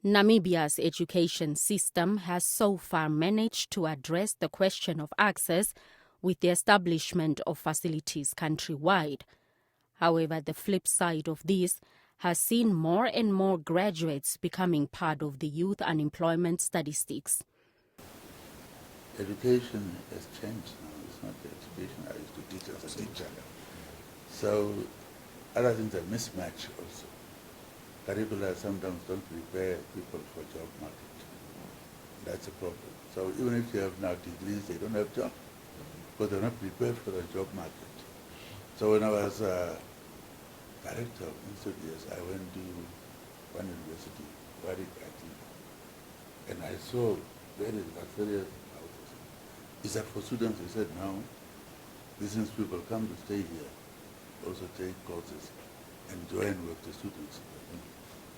Namibia's education system has so far managed to address the question of access with the establishment of facilities countrywide. However, the flip side of this has seen more and more graduates becoming part of the youth unemployment statistics. Education has changed now. It's not the education I used to teach as a teacher. So other things are mismatched also. Curricula sometimes don't prepare people for job market. That's a problem. So even if you have now degrees, they don't have jobs because they're not prepared for the job market. So when I was director of institutes, I went to one university, Warwick, I think, and I saw very luxurious houses. Is that for students? They said, now, business people come to stay here, also take courses and join with the students.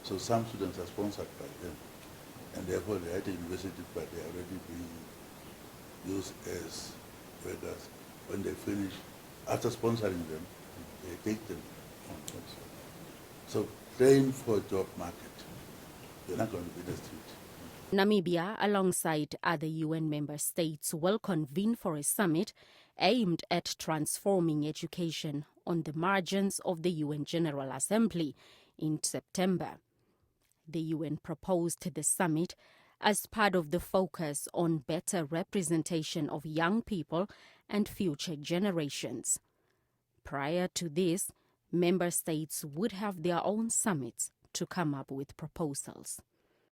So some students are sponsored by them, and therefore they're at the university, but they're already being used as workers. When they finish, after sponsoring them, they take them on. So train for job market. You're not going to be in the street. Namibia, alongside other UN member states, will convene for a summit aimed at transforming education on the margins of the UN General Assembly in September. The UN proposed the summit as part of the focus on better representation of young people and future generations. Prior to this, member states would have their own summits to come up with proposals.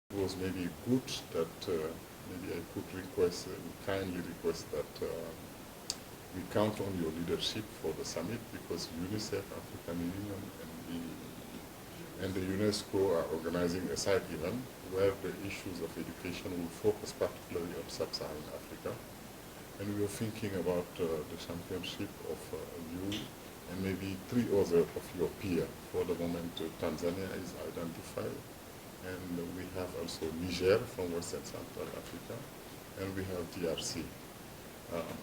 It was maybe good that maybe I could request, kindly request that we count on your leadership for the summit, because UNICEF, African Union, and the UNESCO are organizing a side event where the issues of education will focus particularly on sub-Saharan Africa. And we are thinking about the championship of you and maybe 3 other of your peers. For the moment, Tanzania is identified, and we have also Niger from West and Central Africa, and we have DRC.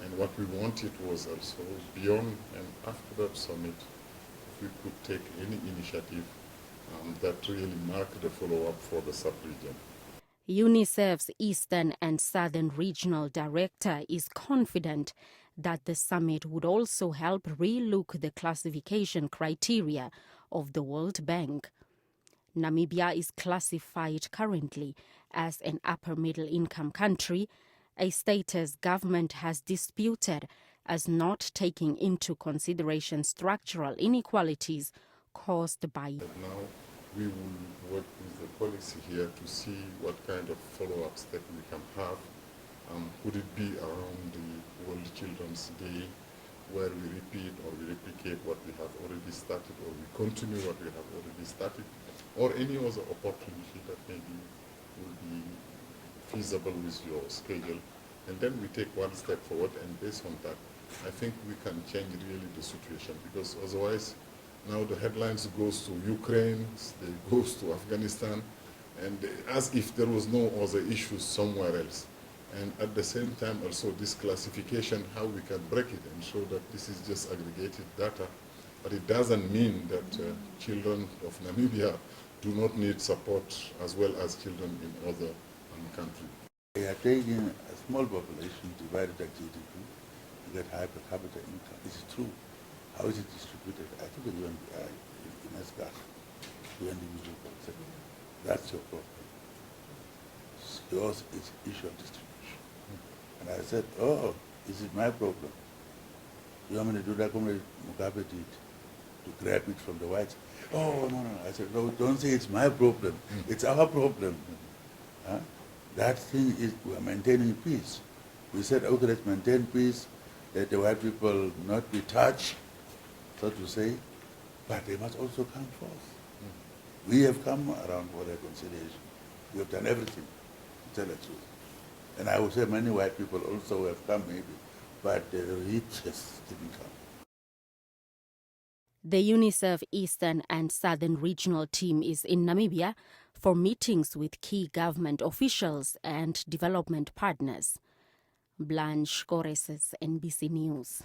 And what we wanted was also beyond and after that summit, if we could take any initiative that really mark the follow-up for the sub-region. UNICEF's Eastern and Southern Regional Director is confident that the summit would also help relook the classification criteria of the World Bank. Namibia is classified currently as an upper-middle-income country, a status government has disputed as not taking into consideration structural inequalities caused by. Now we will work with the policy here to see what kind of follow-up step we can have. Could it be around the World Children's Day, where we repeat or we replicate what we have already started, or we continue what we have already started, or any other opportunity that maybe will be feasible with your schedule, and then we take one step forward, and based on that, I think we can change really the situation, because otherwise now the headlines goes to Ukraine, they goes to Afghanistan, and as if there was no other issues somewhere else. And at the same time also this classification, how we can break it and show that this is just aggregated data, but it doesn't mean that children of Namibia do not need support as well as children in other countries. They are taking a small population divided by GDP to get high per capita income. This is true. How is it distributed? I think the UNBI in SGAR, the individual concept. That's your problem. Yours is issue of distribution. And I said, oh, this is my problem. You want me to do that Comrade Mugabe did, to grab it from the whites? Oh, no. I said, no, don't say it's my problem. It's our problem. Huh? That thing is, we're maintaining peace. We said, okay, let's maintain peace, let the white people not be touched, so to say, but they must also come forth. We have come around for reconciliation. We have done everything, to tell the truth. And I would say many white people also have come maybe, but the richest didn't come. The UNICEF Eastern and Southern Regional Team is in Namibia for meetings with key government officials and development partners. Blanche Goreses, NBC News.